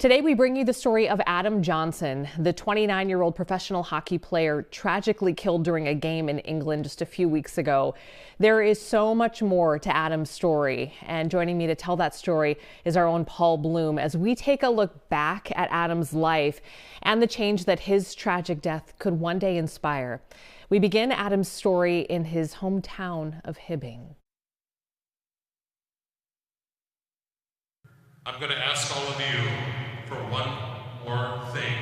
Today we bring you the story of Adam Johnson, the 29-year-old professional hockey player tragically killed during a game in England just a few weeks ago. There is so much more to Adam's story, and joining me to tell that story is our own Paul Bloom as we take a look back at Adam's life and the change that his tragic death could one day inspire. We begin Adam's story in his hometown of Hibbing. I'm going to ask all of you for one more thing.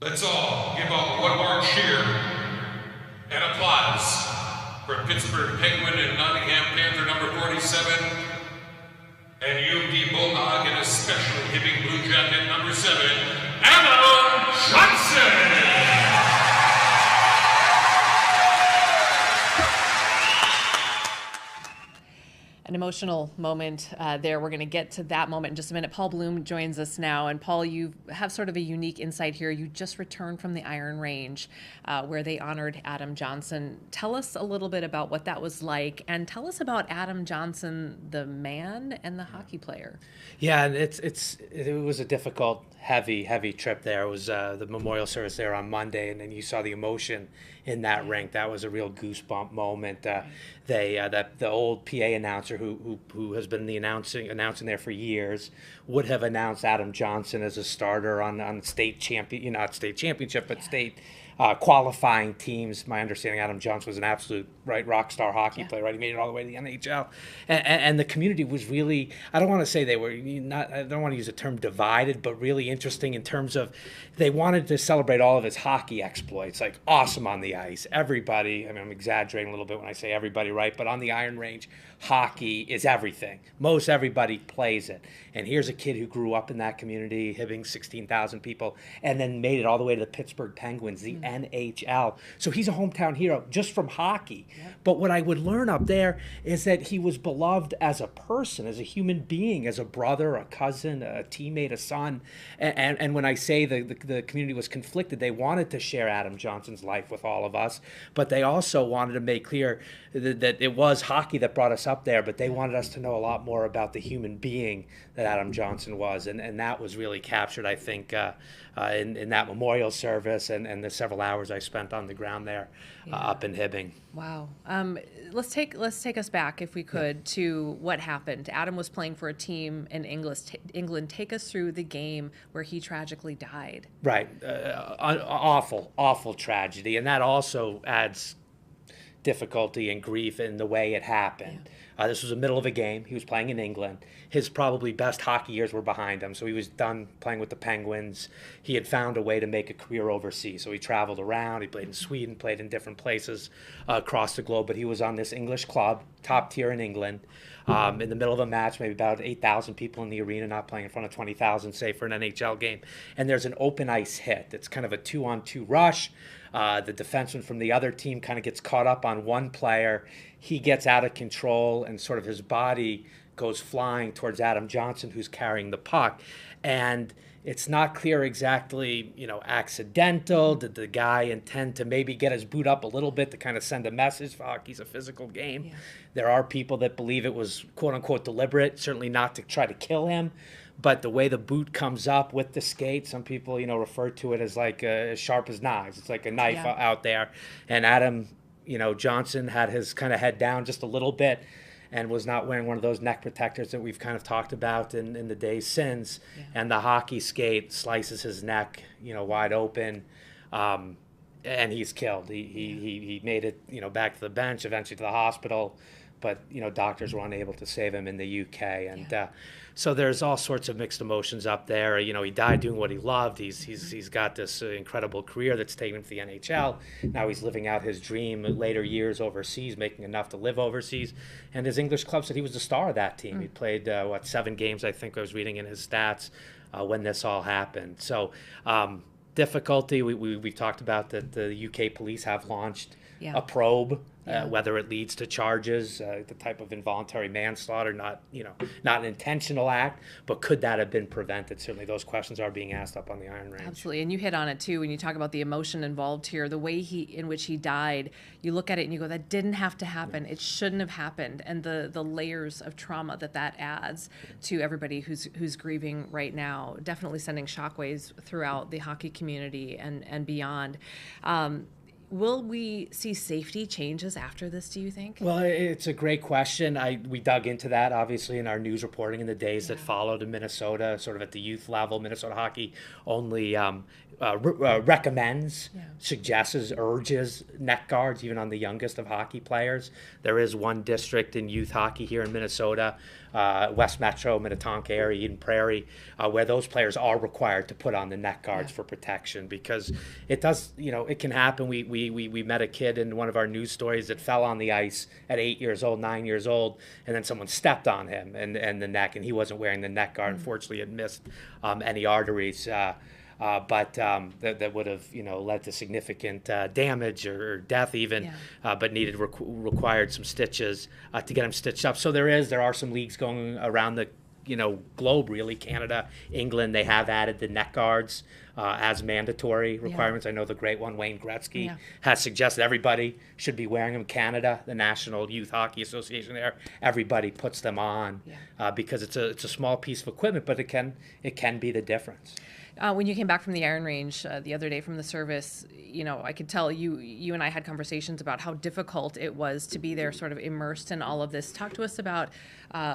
Let's all give out one more cheer and applause for Pittsburgh Penguin and Nottingham Panther number 47, and UD Bulldog and especially Hibbing Blue Jacket number 7, Adam Johnson! An emotional moment there. We're going to get to that moment in just a minute. Paul Bloom joins us now. And Paul, you have sort of a unique insight here. You just returned from the Iron Range where they honored Adam Johnson. Tell us a little bit about what that was like, and tell us about Adam Johnson, the man and the hockey player. Yeah, and it was a difficult, heavy trip there. It was the memorial service there on Monday, and then you saw the emotion in that rink. That was a real goosebump moment. The old PA announcer who has been announcing there for years would have announced Adam Johnson as a starter on state champion, not state championship, but state qualifying teams. My understanding, Adam Johnson was an absolute rock star hockey player. He made it all the way to the NHL, and the community was really, I don't want to say they were not, I don't want to use the term divided, but really interesting in terms of they wanted to celebrate all of his hockey exploits, like awesome on the ice. Everybody, I mean, I'm exaggerating a little bit when I say everybody, right? But on the Iron Range, hockey is everything. Most everybody plays it. And here's a kid who grew up in that community, Hibbing, 16,000 people, and then made it all the way to the Pittsburgh Penguins, the NHL. So he's a hometown hero just from hockey. Yeah. But what I would learn up there is that he was beloved as a person, as a human being, as a brother, a cousin, a teammate, a son. And when I say the community was conflicted, they wanted to share Adam Johnson's life with all of us, but they also wanted to make clear that it was hockey that brought us up there, but they wanted us to know a lot more about the human being that Adam Johnson was, and that was really captured, I think, in that memorial service and the several hours I spent on the ground there up in Hibbing. Wow. Let's take us back, if we could, to what happened. Adam was playing for a team in England. Take us through the game where he tragically died. Right. Awful tragedy, and that also adds difficulty and grief in the way it happened. This was the middle of a game. He was playing in England. His probably best hockey years were behind him, so he was done playing with the Penguins. He had found a way to make a career overseas, so he traveled around. He played in Sweden, played in different places across the globe, but he was on this English club, top tier in England, in the middle of a match, maybe about 8,000 people in the arena, not playing in front of 20,000, say, for an NHL game. And there's an open ice hit. It's kind of a 2-on-2 rush. The defenseman from the other team kind of gets caught up on one player. He gets out of control, and sort of his body goes flying towards Adam Johnson, who's carrying the puck. And it's not clear exactly, accidental. Did the guy intend to maybe get his boot up a little bit to kind of send a message? Hockey's a physical game. Yeah. There are people that believe it was quote-unquote deliberate, certainly not to try to kill him. But the way the boot comes up with the skate, some people, refer to it as like as sharp as knives. It's like a knife out there. And Adam, Johnson had his kind of head down just a little bit and was not wearing one of those neck protectors that we've kind of talked about in the days since. Yeah. And the hockey skate slices his neck, wide open. And he's killed. He made it, back to the bench, eventually to the hospital. But, doctors were unable to save him in the UK. And so there's all sorts of mixed emotions up there. He died doing what he loved. He's got this incredible career that's taken him to the NHL. Now he's living out his dream later years overseas, making enough to live overseas. And his English club said he was the star of that team. He played, 7 games, I think I was reading in his stats when this all happened. So difficulty, we've talked about that the UK police have launched a probe whether it leads to charges, the type of involuntary manslaughter, not an intentional act, but could that have been prevented? Certainly those questions are being asked up on the Iron Range. Absolutely. And you hit on it too when you talk about the emotion involved here, the way in which he died. You look at it and you go, that didn't have to happen. It shouldn't have happened. And the layers of trauma that adds to everybody who's grieving right now, definitely sending shockwaves throughout the hockey community and beyond. Will we see safety changes after this, do you think? Well, it's a great question. We dug into that, obviously, in our news reporting in the days that followed in Minnesota, sort of at the youth level. Minnesota Hockey only recommends, suggests, urges neck guards, even on the youngest of hockey players. There is one district in youth hockey here in Minnesota, West Metro, Minnetonka area, Eden Prairie, where those players are required to put on the neck guards for protection, because it does, it can happen. We met a kid in one of our news stories that fell on the ice at 8 years old, 9 years old, and then someone stepped on him and the neck, and he wasn't wearing the neck guard. Unfortunately, it missed any arteries. But that would have, led to significant damage or death even, but required some stitches to get him stitched up. So there are some leagues going around the globe, really. Canada, England, they have added the neck guards as mandatory requirements. I know the great one, Wayne Gretzky, has suggested everybody should be wearing them. Canada, the National Youth Hockey Association there, everybody puts them on because it's a small piece of equipment, but it can be the difference. When you came back from the Iron Range the other day from the service, I could tell you and I had conversations about how difficult it was to be there, sort of immersed in all of this. Talk to us about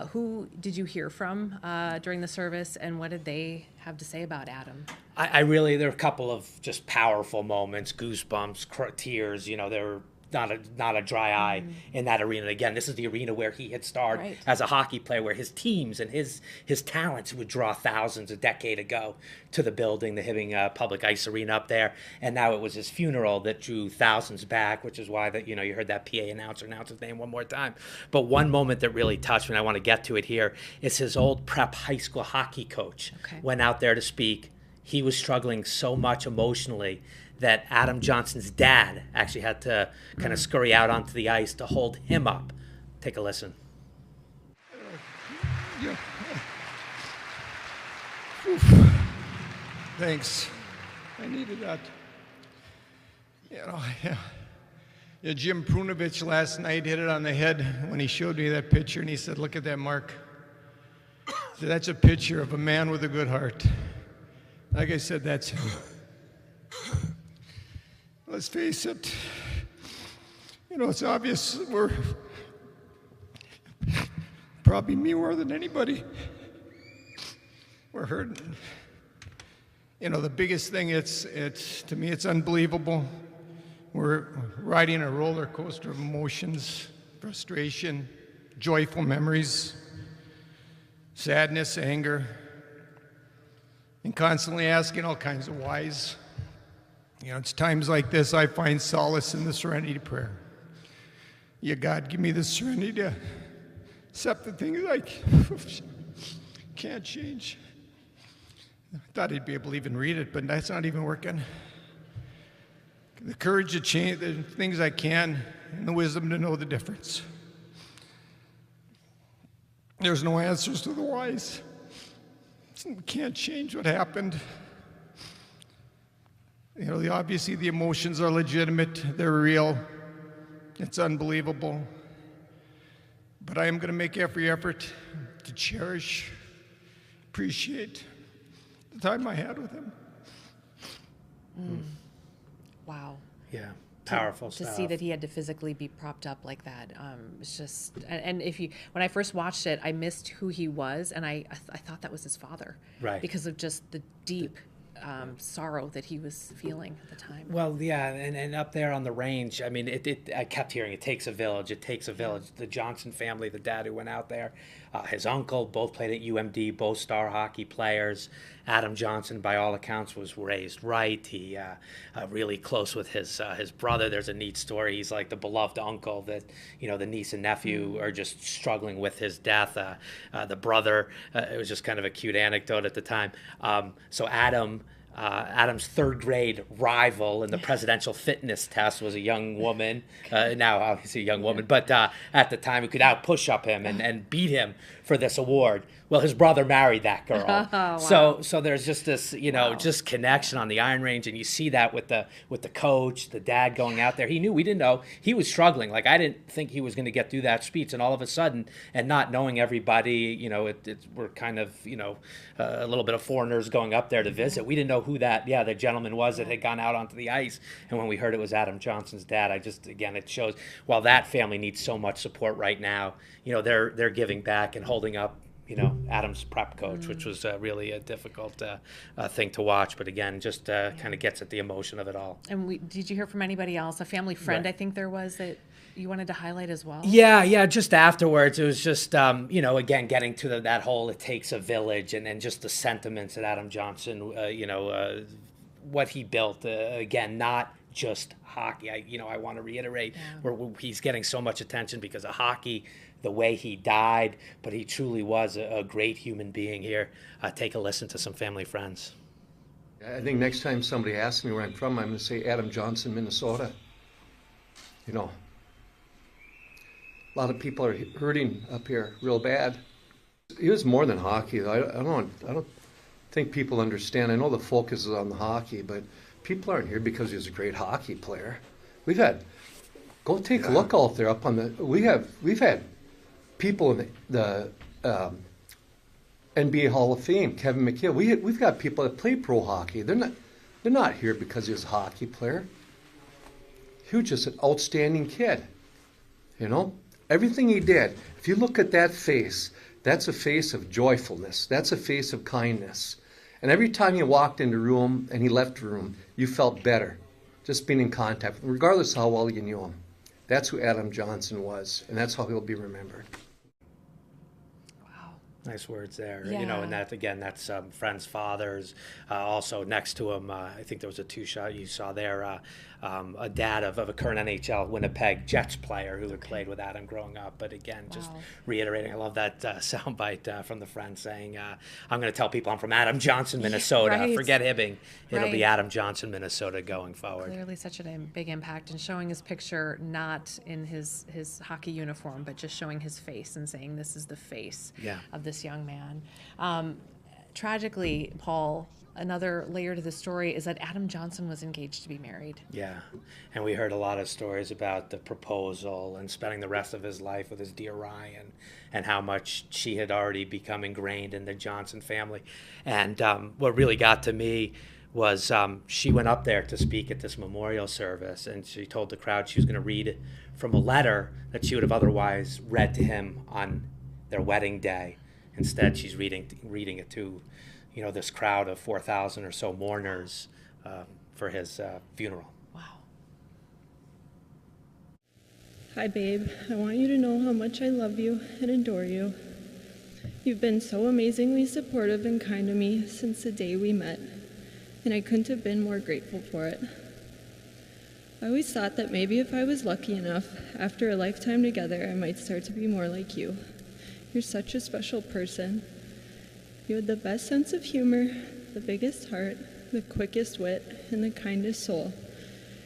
who did you hear from during the service, and what did they have to say about Adam? I really, there are a couple of just powerful moments, goosebumps, tears. There were not a dry eye in that arena. Again, this is the arena where he had starred as a hockey player, where his teams and his talents would draw thousands a decade ago to the building, the Hibbing Public Ice Arena up there. And now it was his funeral that drew thousands back, which is why you heard that PA announcer announce his name one more time. But one moment that really touched me, and I want to get to it here, is his old prep high school hockey coach went out there to speak. He was struggling so much emotionally that Adam Johnson's dad actually had to kind of scurry out onto the ice to hold him up. Take a listen. Thanks. I needed that. Jim Prunovich last night hit it on the head when he showed me that picture, and he said, "Look at that, Mark. So that's a picture of a man with a good heart." Like I said, that's him. Let's face it, it's obvious we're probably me more than anybody. We're hurting. The biggest thing, it's to me, it's unbelievable. We're riding a roller coaster of emotions, frustration, joyful memories, sadness, anger, and constantly asking all kinds of whys. It's times like this I find solace in the serenity prayer. God, give me the serenity to accept the things I can't change. I thought I'd be able to even read it, but that's not even working. The courage to change the things I can, and the wisdom to know the difference. There's no answers to the whys. We can't change what happened. Obviously the emotions are legitimate, they're real, it's unbelievable. But I am going to make every effort to cherish, appreciate the time I had with him. Wow. Yeah, powerful to stuff. see that he had to physically be propped up like that. It's just, and when I first watched it, I missed who he was, and I thought that was his father. Right. Because of just the deep sorrow that he was feeling at the time. Well, yeah, and up there on the range, I mean, I kept hearing it takes a village. It takes a village. The Johnson family, the dad who went out there, his uncle, both played at UMD, both star hockey players. Adam Johnson, by all accounts, was raised right. He really close with his brother. There's a neat story. He's like the beloved uncle that the niece and nephew are just struggling with his death. The brother, it was just kind of a cute anecdote at the time. So Adam Adam's third grade rival in the presidential fitness test was a young woman. Now, obviously, a young woman, but at the time, who could out push up him and beat him for this award. Well, his brother married that girl. Wow. So there's just this, just connection on the iron range, and you see that with the coach, the dad going out there. We didn't know he was struggling. Like, I didn't think he was going to get through that speech, and all of a sudden, and not knowing everybody, we're kind of, a little bit of foreigners going up there to visit. We didn't know who the gentleman was that had gone out onto the ice, and when we heard it was Adam Johnson's dad, it shows while that family needs so much support right now, they're giving back and holding up Adam's prep coach, which was really a difficult thing to watch. But again, just kind of gets at the emotion of it all. And did you hear from anybody else, a family friend, Right. I think there was, that you wanted to highlight as well? Yeah. Just afterwards, it was just, again, getting to that whole "it takes a village" and just the sentiments that Adam Johnson, what he built. Again, not just hockey. I want to reiterate where he's getting so much attention because of hockey, the way he died, but he truly was a great human being here. Take a listen to some family friends. I think next time somebody asks me where I'm from, I'm going to say Adam Johnson, Minnesota. A lot of people are hurting up here real bad. He was more than hockey, though. I don't think people understand. I know the focus is on the hockey, but people aren't here because he was a great hockey player. Go take a look out there up on the. We've had people in the NBA Hall of Fame, Kevin McHale. We've got people that play pro hockey. They're not here because he was a hockey player. He was just an outstanding kid. Everything he did. If you look at that face, that's a face of joyfulness. That's a face of kindness. And every time he walked in the room and he left the room, you felt better just being in contact with him, regardless of how well you knew him. That's who Adam Johnson was, and that's how he'll be remembered. Nice words there. Yeah. And that's friends' fathers. Also next to him, I think there was a two-shot you saw there, a dad of a current NHL Winnipeg Jets player who had played with Adam growing up. But again, just reiterating, I love that soundbite from the friend saying, I'm going to tell people I'm from Adam Johnson, Minnesota. Right. Forget Hibbing. It'll be Right. Adam Johnson, Minnesota going forward. Clearly such a big impact, and showing his picture not in his hockey uniform, but just showing his face and saying this is the face of this young man. Tragically, Paul, another layer to the story is that Adam Johnson was engaged to be married. Yeah, and we heard a lot of stories about the proposal and spending the rest of his life with his dear Ryan, and how much she had already become ingrained in the Johnson family. And what really got to me was she went up there to speak at this memorial service, and she told the crowd she was going to read from a letter that she would have otherwise read to him on their wedding day. Instead, she's reading it to, this crowd of 4,000 or so mourners for his funeral. Wow. Hi, babe. I want you to know how much I love you and adore you. You've been so amazingly supportive and kind to me since the day we met, and I couldn't have been more grateful for it. I always thought that maybe if I was lucky enough, after a lifetime together, I might start to be more like you. You're such a special person. You had the best sense of humor, the biggest heart, the quickest wit, and the kindest soul.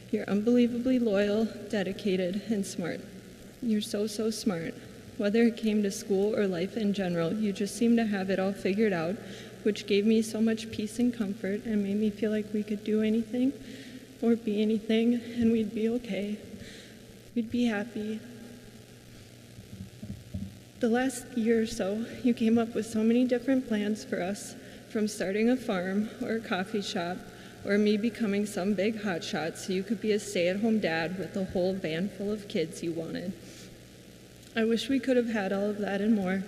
You're unbelievably loyal, dedicated, and smart. You're so smart. Whether it came to school or life in general, you just seemed to have it all figured out, which gave me so much peace and comfort and made me feel like we could do anything or be anything, and we'd be okay. We'd be happy. The last year or so, you came up with so many different plans for us, from starting a farm or a coffee shop, or me becoming some big hotshot so you could be a stay-at-home dad with a whole van full of kids you wanted. I wish we could have had all of that and more,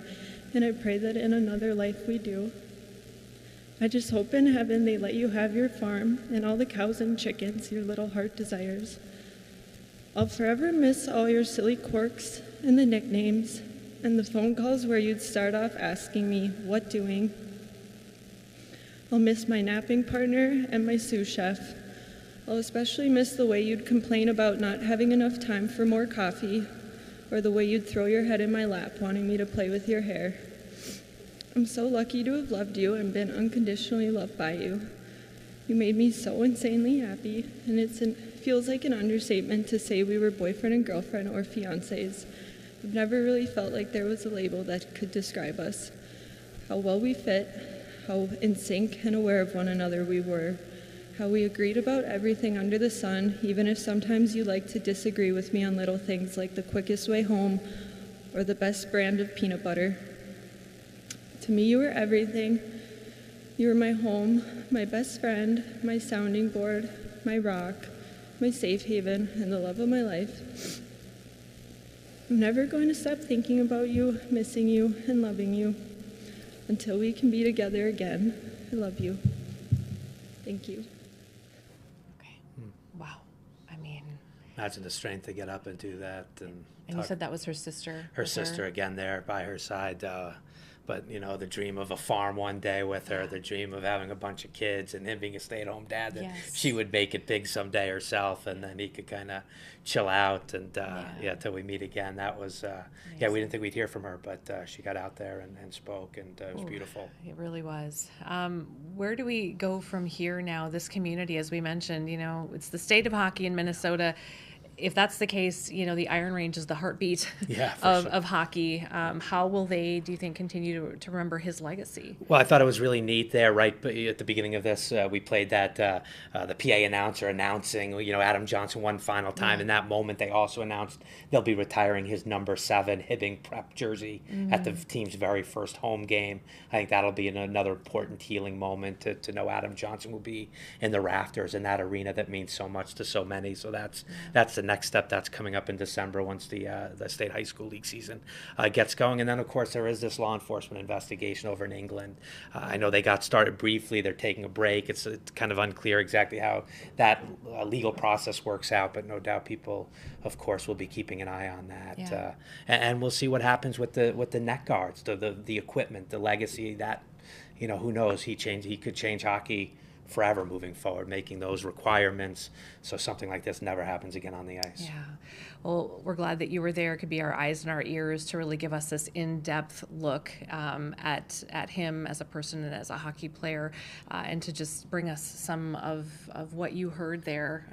and I pray that in another life we do. I just hope in heaven they let you have your farm and all the cows and chickens your little heart desires. I'll forever miss all your silly quirks and the nicknames and the phone calls where you'd start off asking me, what doing? I'll miss my napping partner and my sous chef. I'll especially miss the way you'd complain about not having enough time for more coffee, or the way you'd throw your head in my lap wanting me to play with your hair. I'm so lucky to have loved you and been unconditionally loved by you. You made me so insanely happy, and it feels like an understatement to say we were boyfriend and girlfriend or fiancés. I've never really felt like there was a label that could describe us. How well we fit, how in sync and aware of one another we were, how we agreed about everything under the sun, even if sometimes you like to disagree with me on little things like the quickest way home or the best brand of peanut butter. To me, you were everything. You were my home, my best friend, my sounding board, my rock, my safe haven, and the love of my life. I'm never going to stop thinking about you, missing you, and loving you until we can be together again. I love you. Thank you. Okay. Wow. I mean, Imagine the strength to get up and do that. And you said that was her sister? Her sister, again, there by her side. But, you know, the dream of a farm one day with her, the dream of having a bunch of kids and him being a stay-at-home dad, that she would make it big someday herself, and then he could kind of chill out and, till we meet again. That was, we didn't think we'd hear from her, but she got out there and spoke, and it was beautiful. It really was. Where do we go from here now? This community, as we mentioned, you know, it's the state of hockey in Minnesota. If that's the case, you know, the Iron Range is the heartbeat of hockey. How will they, do you think, continue to remember his legacy? Well, I thought it was really neat there, right at the beginning of this, we played that, the PA announcer announcing, you know, Adam Johnson one final time. In that moment, they also announced they'll be retiring his number 7 Hibbing prep jersey at the team's very first home game. I think that'll be another important healing moment to know Adam Johnson will be in the rafters in that arena that means so much to so many. So that's the next step that's coming up in December once the state high school league season gets going. And then, of course, there is this law enforcement investigation over in England. I know they got started briefly. They're taking a break. It's kind of unclear exactly how that legal process works out, but no doubt people, of course, will be keeping an eye on that. And we'll see what happens with the neck guards, the equipment, the legacy that, you know, who knows, he could change hockey forever moving forward, making those requirements so something like this never happens again on the ice. Yeah. Well, we're glad that you were there. It could be our eyes and our ears to really give us this in-depth look at him as a person and as a hockey player, and to just bring us some of what you heard there.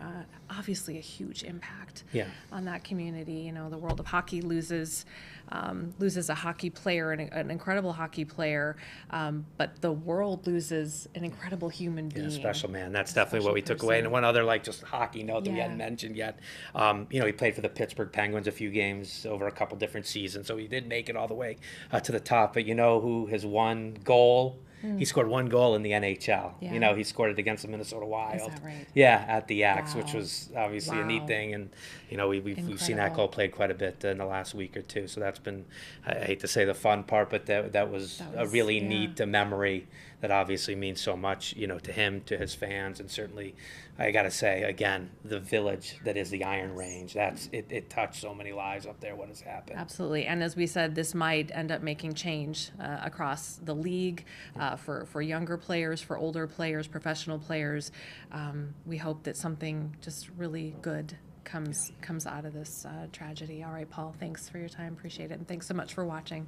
Obviously a huge impact on that community. You know, the world of hockey loses a hockey player, an incredible hockey player, but the world loses an incredible human being. A special man. That's definitely what we took away. And one other, like, just hockey note that we hadn't mentioned yet. You know, he played for the Pittsburgh Penguins a few games over a couple different seasons, so he did make it all the way to the top. But you know who has one goal? He scored one goal in the NHL. You know, he scored it against the Minnesota Wild. Is that right? Yeah, at the Axe, which was obviously a neat thing. And, you know, we've seen that goal played quite a bit in the last week or two. So that's been, I hate to say the fun part, but that was a really neat memory that obviously means so much, you know, to him, to his fans, and certainly, I got to say, again, the village that is the Iron Range, it touched so many lives up there, what has happened. Absolutely. And as we said, this might end up making change across the league for younger players, for older players, professional players. We hope that something just really good comes out of this tragedy. All right, Paul, thanks for your time. Appreciate it. And thanks so much for watching.